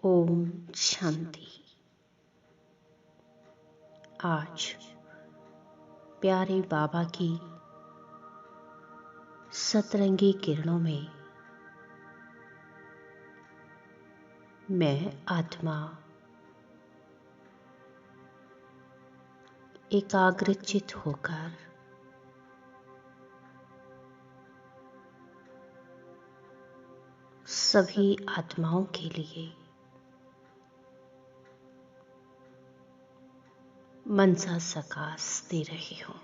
ओम शांति। आज प्यारे बाबा की सतरंगी किरणों में मैं आत्मा एकाग्रचित होकर सभी आत्माओं के लिए मनसा सकाश दे रही हूँ।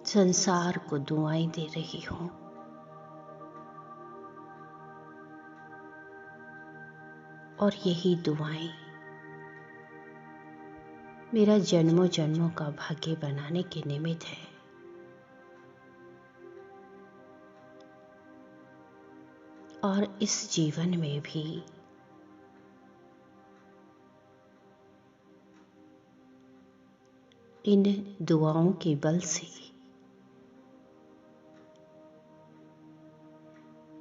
संसार को दुआएं दे रही हूँ। और यही दुआएं मेरा जन्मों जन्मों का भाग्य बनाने के निमित्त है। और इस जीवन में भी इन दुआओं के बल से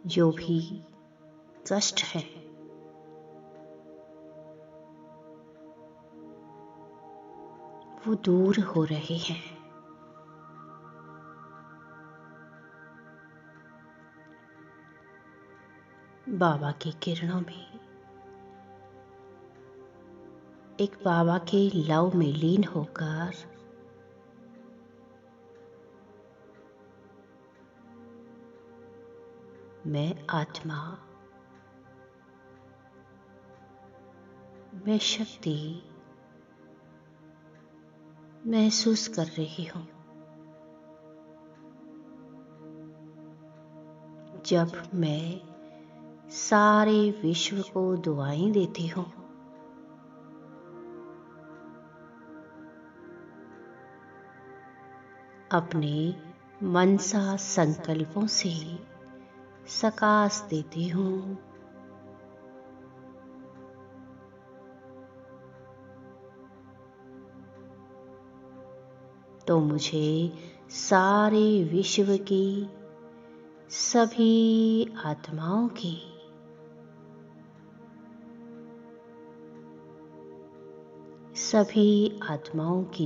जो भी कष्ट है वो दूर हो रहे हैं। बाबा की किरणों में एक बाबा के लव में लीन होकर मैं आत्मा, मैं शक्ति महसूस कर रही हूँ। जब मैं सारे विश्व को दुआएं देती हूँ, अपने मनसा संकल्पों से सकाश देती हूँ, तो मुझे सारे विश्व की सभी आत्माओं की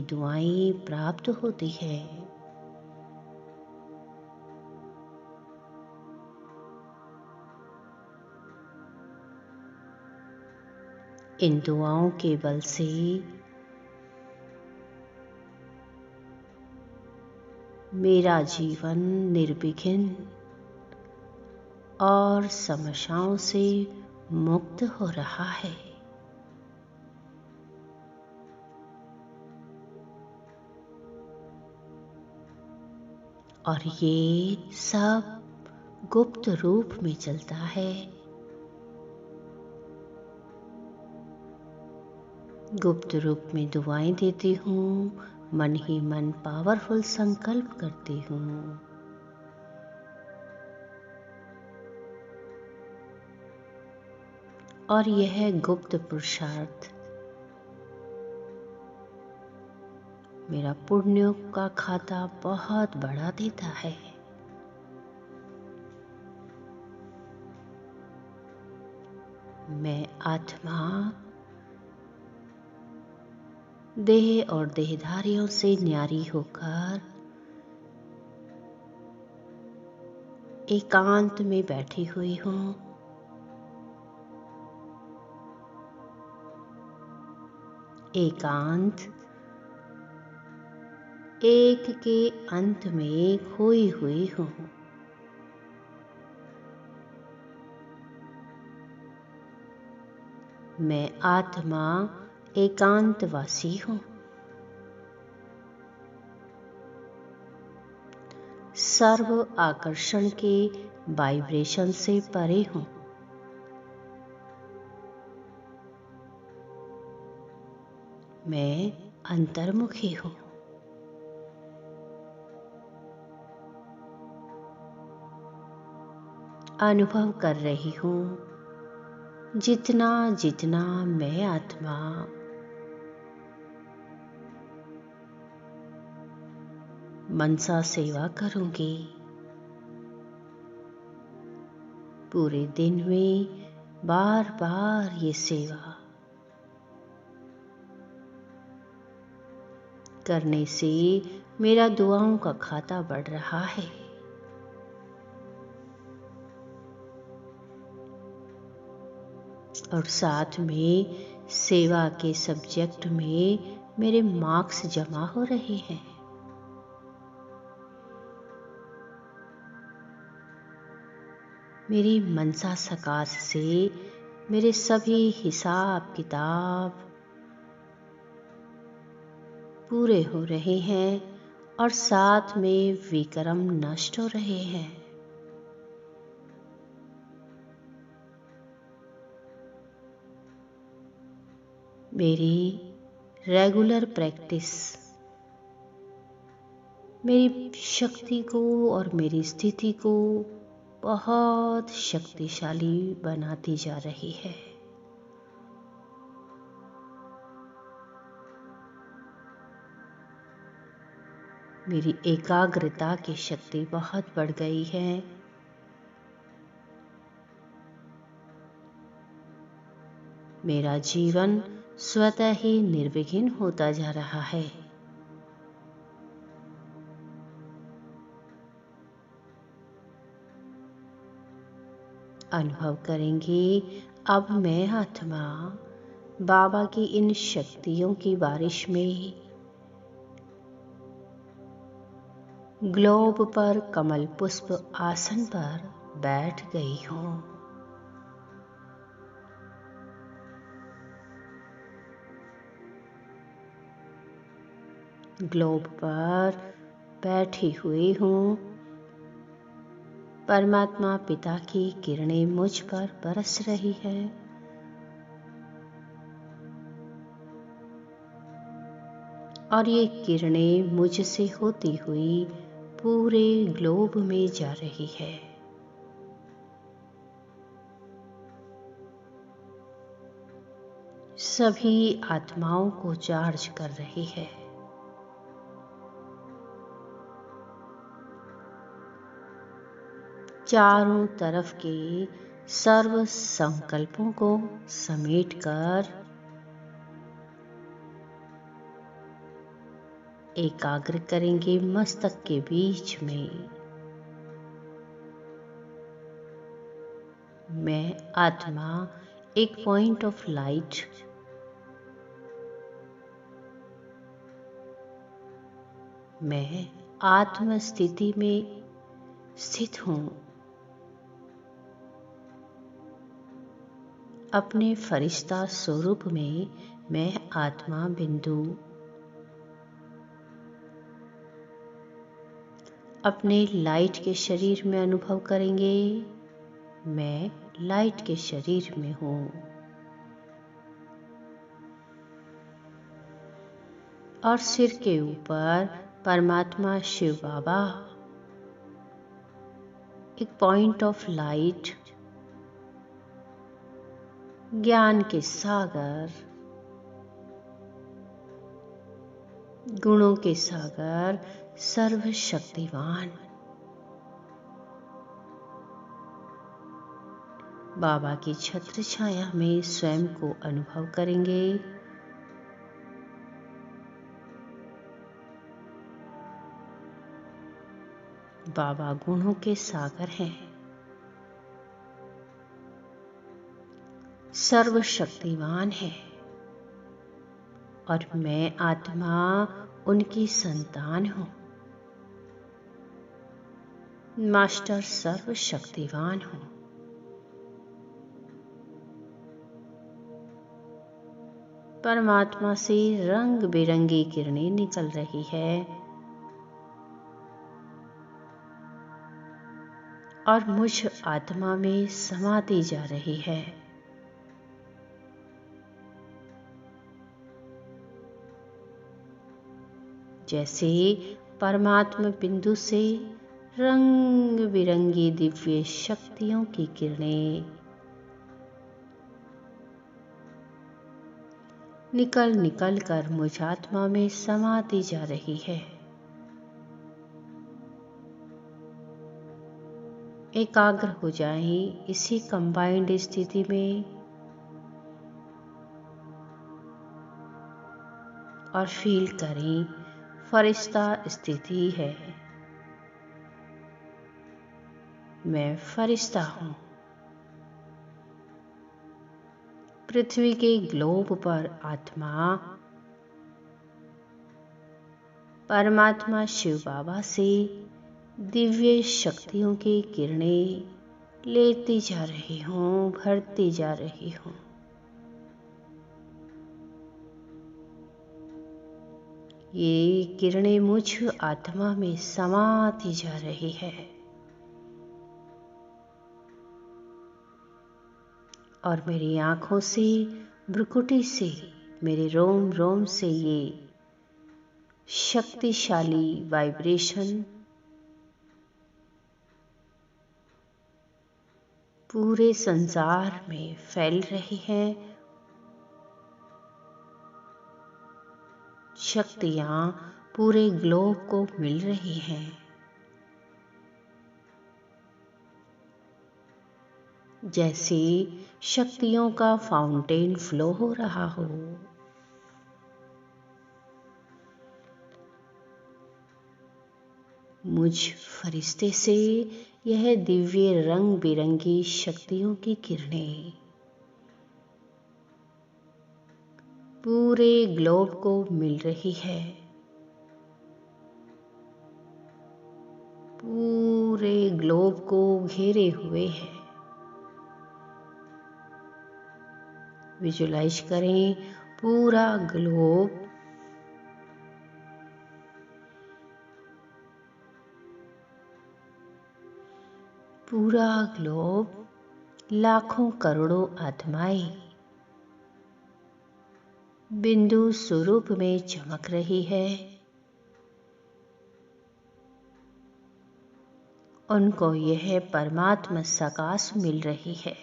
दुआएं प्राप्त होती है। इन दुआओं के बल से मेरा जीवन निर्विघ्न और समस्याओं से मुक्त हो रहा है। और ये सब गुप्त रूप में चलता है। गुप्त रूप में दुआएं देती हूँ, मन ही मन पावरफुल संकल्प करती हूँ। और यह गुप्त पुरुषार्थ मेरा पुण्यों का खाता बहुत बढ़ा देता है। मैं आत्मा देह और देहधारियों से न्यारी होकर एकांत में बैठी हुई हूँ। एकांत एक के अंत में खोई हुई हूँ। मैं आत्मा एकांतवासी हूँ। सर्व आकर्षण के वाइब्रेशन से परे हूँ। मैं अंतर्मुखी हूँ। अनुभव कर रही हूँ जितना जितना मैं आत्मा मनसा सेवा करूंगी। पूरे दिन में बार बार ये सेवा करने से मेरा दुआओं का खाता बढ़ रहा है। और साथ में सेवा के सब्जेक्ट में मेरे मार्क्स जमा हो रहे हैं। मेरी मनसा सकाश से मेरे सभी हिसाब किताब पूरे हो रहे हैं और साथ में विक्रम नष्ट हो रहे हैं। मेरी रेगुलर प्रैक्टिस मेरी शक्ति को और मेरी स्थिति को बहुत शक्तिशाली बनाती जा रही है। मेरी एकाग्रता की शक्ति बहुत बढ़ गई है। मेरा जीवन स्वतः ही निर्विघ्न होता जा रहा है। अनुभव करेंगे अब मैं आत्मा बाबा की इन शक्तियों की बारिश में ग्लोब पर कमल पुष्प आसन पर बैठ गई हूँ। ग्लोब पर बैठी हुई हूँ। परमात्मा पिता की किरणें मुझ पर बरस रही है। और ये किरणें मुझसे होती हुई पूरे ग्लोब में जा रही है। सभी आत्माओं को चार्ज कर रही है। चारों तरफ के सर्व संकल्पों को समेटकर एकाग्र करेंगे मस्तक के बीच में। मैं आत्मा एक पॉइंट ऑफ लाइट मैं आत्म स्थिति में स्थित हूँ। अपने फरिश्ता स्वरूप में मैं आत्मा बिंदु अपने लाइट के शरीर में अनुभव करेंगे। मैं लाइट के शरीर में हूँ। और सिर के ऊपर परमात्मा शिव बाबा एक पॉइंट ऑफ लाइट ज्ञान के सागर गुणों के सागर सर्वशक्तिवान बाबा की छत्र छाया में स्वयं को अनुभव करेंगे। बाबा गुणों के सागर हैं, सर्वशक्तिवान है और मैं आत्मा उनकी संतान हूँ। मास्टर सर्वशक्तिवान हूँ। परमात्मा से रंग बिरंगी किरणें निकल रही है और मुझ आत्मा में समाती जा रही है। जैसे परमात्मा बिंदु से रंग बिरंगी दिव्य शक्तियों की किरणें निकल निकल कर मुझ आत्मा में समाती जा रही है। एकाग्र हो जाएं इसी कंबाइंड स्थिति में और फील करें फरिश्ता स्थिति है। मैं फरिश्ता हूँ। पृथ्वी के ग्लोब पर आत्मा परमात्मा शिव बाबा से दिव्य शक्तियों की किरणें लेती जा रही हूँ, भरती जा रही हूँ। ये किरणें मुझ आत्मा में समाती जा रही है और मेरी आँखों से, भ्रुकुटी से, मेरे रोम रोम से ये शक्तिशाली वाइब्रेशन पूरे संसार में फैल रही है। शक्तियाँ पूरे ग्लोब को मिल रही हैं। जैसे शक्तियों का फाउंटेन फ्लो हो रहा हो। मुझ फरिश्ते से यह दिव्य रंग बिरंगी शक्तियों की किरणें पूरे ग्लोब को मिल रही है। पूरे ग्लोब को घेरे हुए है। विजुलाइज करें पूरा ग्लोब लाखों करोड़ों आत्माएं बिंदु स्वरूप में चमक रही है। उनको यह परमात्मा सकाश मिल रही है।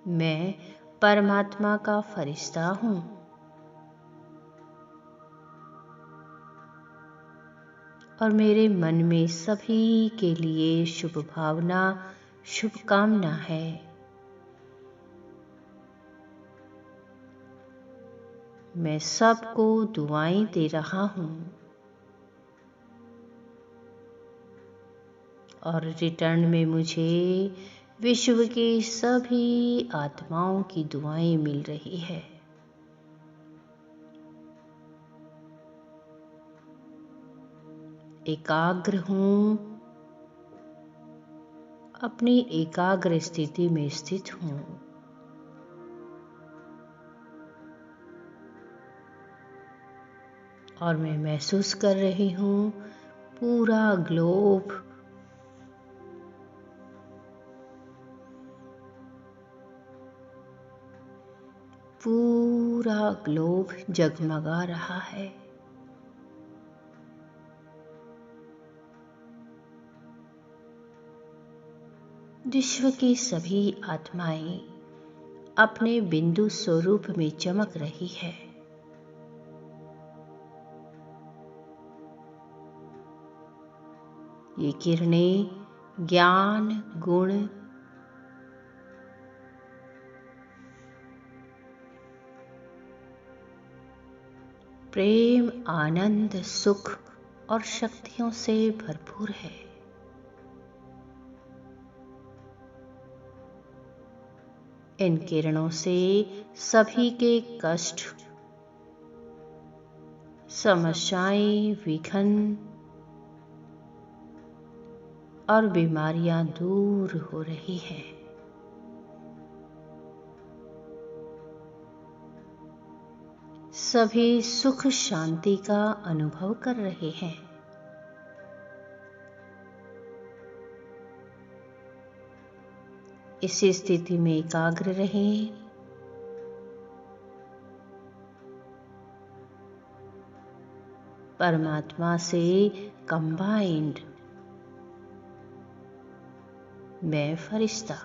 मैं परमात्मा का फरिश्ता हूँ। और मेरे मन में सभी के लिए शुभ भावना, शुभकामना है। मैं सबको दुआएं दे रहा हूँ और रिटर्न में मुझे विश्व की सभी आत्माओं की दुआएं मिल रही है। एकाग्र हूँ, अपनी एकाग्र स्थिति में स्थित हूँ। और मैं महसूस कर रही हूँ पूरा ग्लोब जगमगा रहा है। विश्व की सभी आत्माएं अपने बिंदु स्वरूप में चमक रही है। ये किरणें ज्ञान, गुण, प्रेम, आनंद, सुख और शक्तियों से भरपूर है। इन किरणों से सभी के कष्ट, समस्याएं, विघ्न और बीमारियां दूर हो रही हैं। सभी सुख शांति का अनुभव कर रहे हैं। इस स्थिति में एकाग्र रहें। परमात्मा से कंबाइंड मैं फरिश्ता,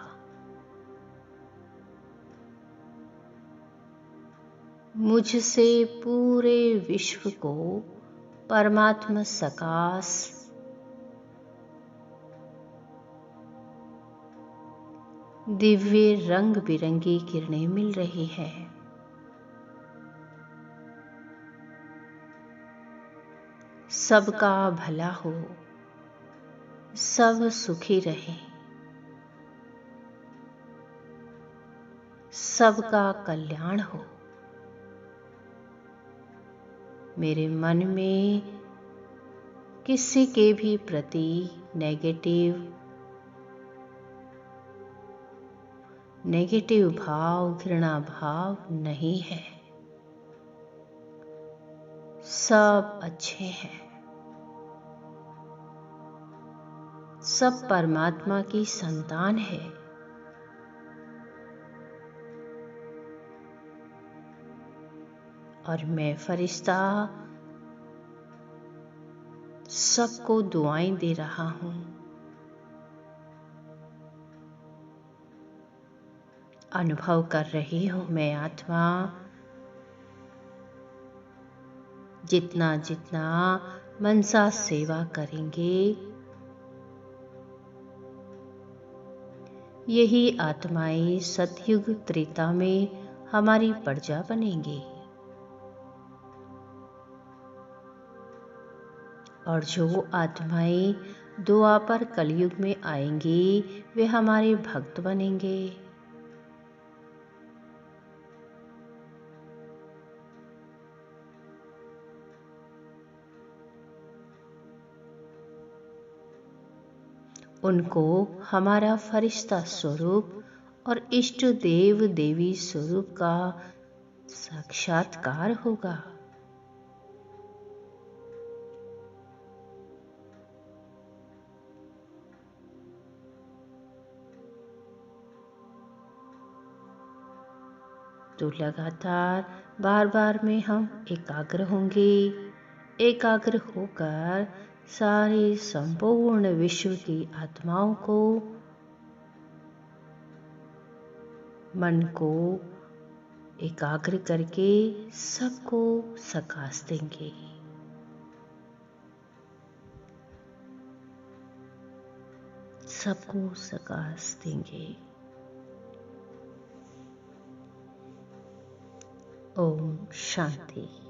मुझसे पूरे विश्व को परमात्मा सकाश दिव्य रंग बिरंगी किरणें मिल रही है। सबका भला हो, सब सुखी रहे, सबका कल्याण हो। मेरे मन में किसी के भी प्रति नेगेटिव भाव, घृणा भाव नहीं है। सब अच्छे हैं। सब परमात्मा की संतान है। और मैं फरिश्ता सबको दुआएं दे रहा हूं। अनुभव कर रही हूं मैं आत्मा, जितना जितना मनसा सेवा करेंगे, यही आत्माएं सतयुग त्रेता में हमारी प्रजा बनेंगी। और जो आत्माएं द्वापर कलयुग में आएंगी, वे हमारे भक्त बनेंगे। उनको हमारा फरिश्ता स्वरूप और इष्ट देव देवी स्वरूप का साक्षात्कार होगा। तो लगातार बार बार में हम एकाग्र होंगे। एकाग्र होकर सारे संपूर्ण विश्व की आत्माओं को, मन को एकाग्र करके सबको सकाश देंगे। सबको सकाश देंगे। ओम शांति।